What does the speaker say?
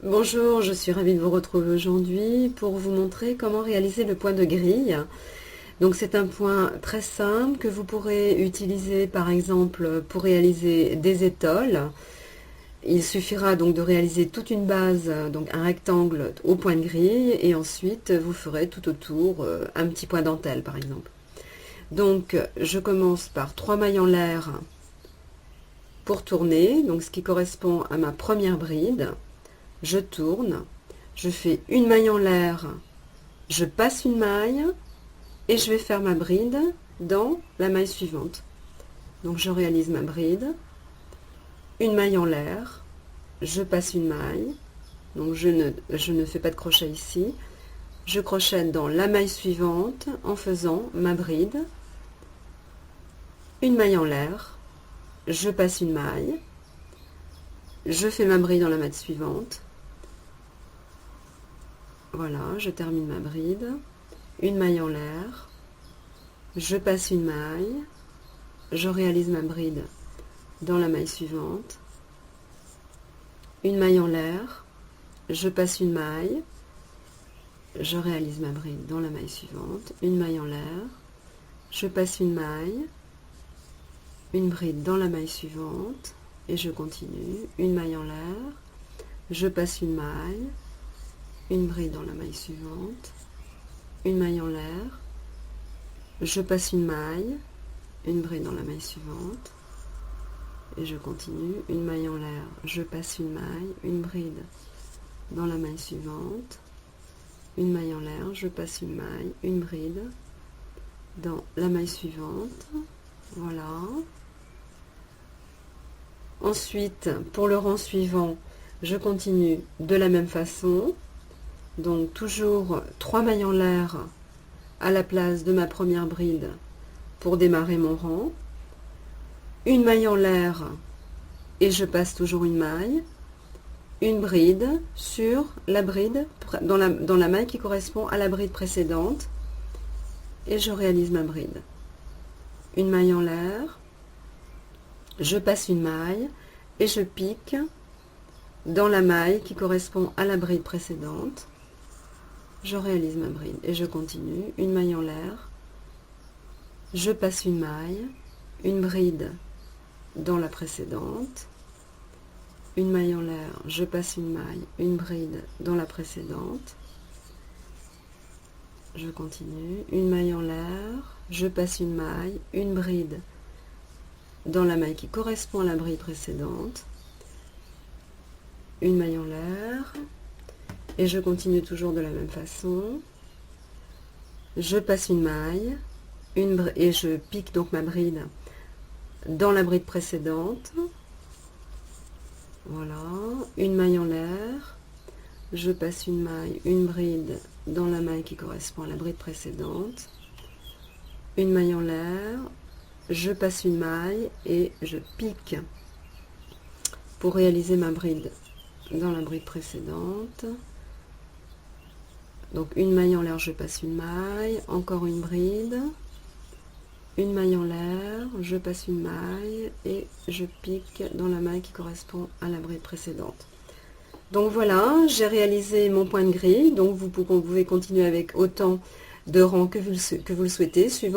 Bonjour, je suis ravie de vous retrouver aujourd'hui pour vous montrer comment réaliser le point de grille. Donc c'est un point très simple que vous pourrez utiliser par exemple pour réaliser des étoiles. Il suffira donc de réaliser toute une base, donc un rectangle au point de grille, et ensuite vous ferez tout autour un petit point dentelle par exemple. Donc je commence par 3 mailles en l'air pour tourner, donc ce qui correspond à ma première bride. Je tourne, je fais une maille en l'air, je passe une maille et je vais faire ma bride dans la maille suivante. Donc je réalise ma bride, une maille en l'air, je passe une maille, donc je ne fais pas de crochet ici, je crochète dans la maille suivante en faisant ma bride, une maille en l'air, je passe une maille, je fais ma bride dans la maille suivante. Voilà, je termine ma bride, une maille en l'air, je passe une maille, je réalise ma bride dans la maille suivante, une maille en l'air, je passe une maille, je réalise ma bride dans la maille suivante, une maille en l'air, je passe une maille, une bride dans la maille suivante, et je continue, une maille en l'air, je passe une maille, une bride dans la maille suivante, une maille en l'air, je passe une maille, une bride dans la maille suivante, et je continue, une maille en l'air, je passe une maille, une bride dans la maille suivante, une maille en l'air, je passe une maille, une bride dans la maille suivante, voilà. Ensuite, pour le rang suivant, je continue de la même façon, donc toujours 3 mailles en l'air à la place de ma première bride pour démarrer mon rang, une maille en l'air et je passe toujours une maille, une bride sur la bride dans la maille qui correspond à la bride précédente et je réalise ma bride, une maille en l'air, je passe une maille et je pique dans la maille qui correspond à la bride précédente, je réalise ma bride et je continue, une maille en l'air, je passe une maille, une bride dans la précédente, une maille en l'air, je passe une maille, une bride dans la précédente, je continue, une maille en l'air, je passe une maille, une bride dans la maille qui correspond à la bride précédente, une maille en l'air, et je continue toujours de la même façon, je passe une maille, et je pique donc ma bride dans la bride précédente, voilà, une maille en l'air, je passe une maille, une bride dans la maille qui correspond à la bride précédente, une maille en l'air, je passe une maille et je pique pour réaliser ma bride dans la bride précédente, donc une maille en l'air, je passe une maille, encore une bride, une maille en l'air, je passe une maille et je pique dans la maille qui correspond à la bride précédente. Donc voilà, j'ai réalisé mon point de grille, donc vous pouvez continuer avec autant de rangs que vous le souhaitez, suivant